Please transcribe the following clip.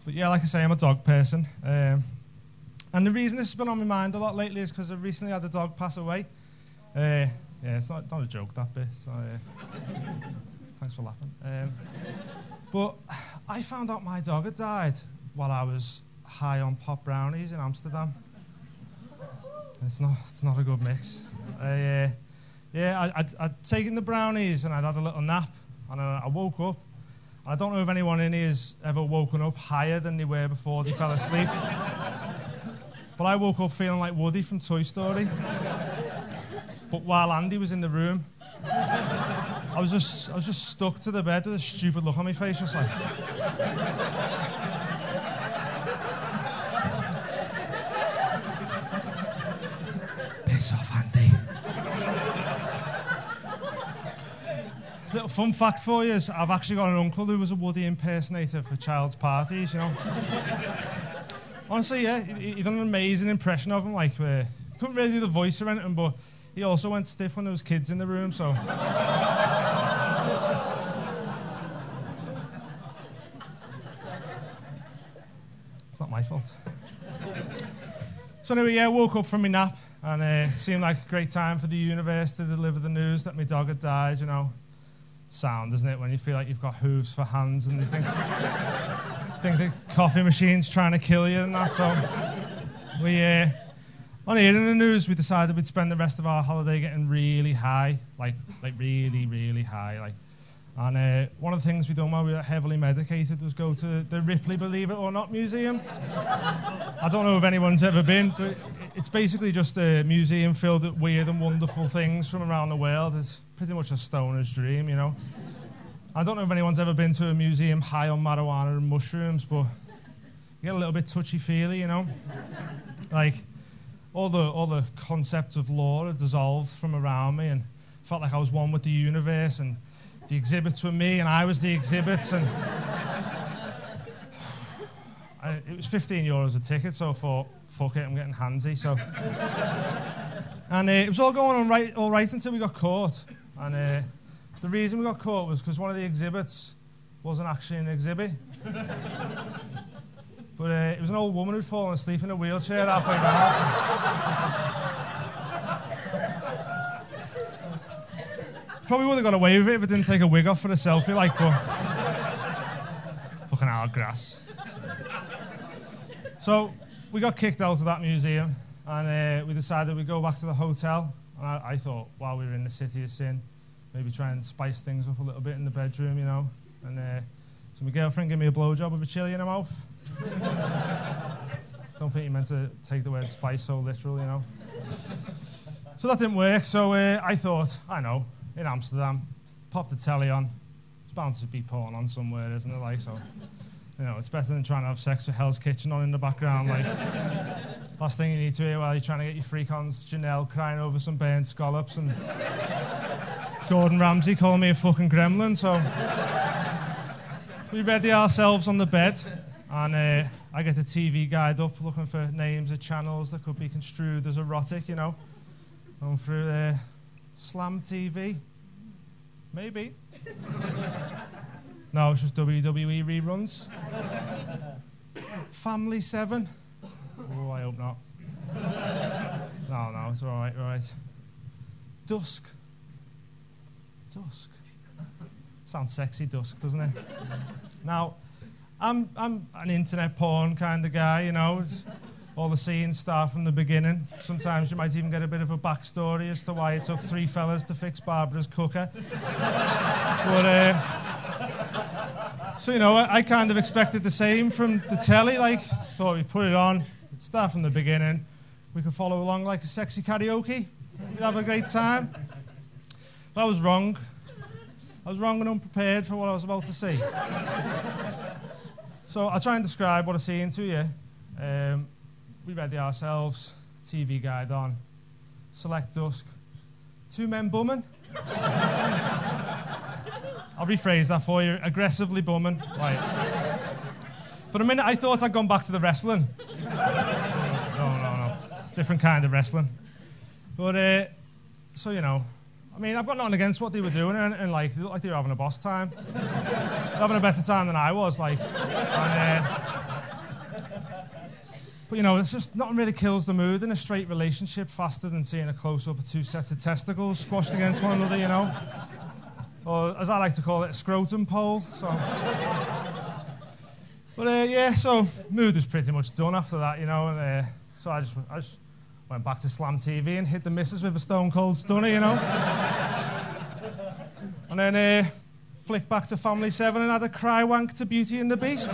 But yeah, like I say, I'm a dog person. And the reason this has been on my mind a lot lately is because I've recently had a dog pass away. Yeah, it's not a joke, that bit. So, thanks for laughing. But I found out my dog had died while I was high on pop brownies in Amsterdam. It's not a good mix. I'd taken the brownies and I'd had a little nap, and I woke up. I don't know if anyone in here has ever woken up higher than they were before they fell asleep. But I woke up feeling like Woody from Toy Story. But while Andy was in the room, I was just stuck to the bed with a stupid look on my face, just like. Piss off, Andy. Little fun fact for you is I've actually got an uncle who was a Woody impersonator for child's parties, you know. Honestly, yeah, he done an amazing impression of him, like, couldn't really do the voice or anything, but he also went stiff when there was kids in the room, so. It's not my fault. So anyway, yeah, woke up from my nap, and it seemed like a great time for the universe to deliver the news that my dog had died, you know. Sound, isn't it, when you feel like you've got hooves for hands and you think the coffee machine's trying to kill you and that. So we, on hearing the news, we decided we'd spend the rest of our holiday getting really high, like really, really high. Like. And one of the things we done while we were heavily medicated was go to the Ripley Believe It or Not museum. I don't know if anyone's ever been, but it's basically just a museum filled with weird and wonderful things from around the world. It's pretty much a stoner's dream, you know. I don't know if anyone's ever been to a museum high on marijuana and mushrooms, but you get a little bit touchy-feely, you know. Like, all the concepts of law had dissolved from around me, and felt like I was one with the universe, and the exhibits were me, and I was the exhibits, and it was €15 a ticket, so I thought, fuck it, I'm getting handsy, so. And it was all going on all right until we got caught. And the reason we got caught was because one of the exhibits wasn't actually an exhibit. But it was an old woman who'd fallen asleep in a wheelchair halfway down. Probably would have got away with it if it didn't take a wig off for a selfie, like, but fucking hourglass. So we got kicked out of that museum, and we decided we'd go back to the hotel. And I thought, while we were in the city of sin, maybe try and spice things up a little bit in the bedroom, you know. And so my girlfriend gave me a blowjob with a chili in her mouth. Don't think you meant to take the word spice so literal, you know. So that didn't work, so I thought, I know, in Amsterdam, pop the telly on. It's bound to be porn on somewhere, isn't it? Like, so, you know, it's better than trying to have sex with Hell's Kitchen on in the background. Like, last thing you need to hear while you're trying to get your freak on's Janelle crying over some burnt scallops and Gordon Ramsay calling me a fucking gremlin. So we ready ourselves on the bed, and I get the TV guide up looking for names of channels that could be construed as erotic, you know. Going through Slam TV. Maybe. No, it's just WWE reruns. Family 7. Oh, I hope not. No, it's all right. Dusk. Sounds sexy, Dusk, doesn't it? Now, I'm an internet porn kind of guy, you know. All the scenes start from the beginning. Sometimes you might even get a bit of a backstory as to why it took 3 fellas to fix Barbara's cooker. But, so, you know, I kind of expected the same from the telly. Like, thought we'd put it on, it'd start from the beginning. We could follow along like a sexy karaoke. We'd have a great time. But I was wrong. I was wrong and unprepared for what I was about to see. So I'll try and describe what I see into you. We ready ourselves, TV guide on, select Dusk, 2 men bumming. I'll rephrase that for you, aggressively bumming. Right. For a minute I thought I'd gone back to the wrestling. No. Different kind of wrestling. But, so, you know, I mean, I've got nothing against what they were doing, and like, they looked like they were having a boss time. Having a better time than I was, like. And, But, you know, it's just nothing really kills the mood in a straight relationship faster than seeing a close-up of two sets of testicles squashed against one another, you know. Or, as I like to call it, a scrotum pole. So. But, yeah, so mood was pretty much done after that, you know. And so I just went back to Slam TV and hit the missus with a stone cold stunner, you know. And then flicked back to Family 7 and had a cry wank to Beauty and the Beast.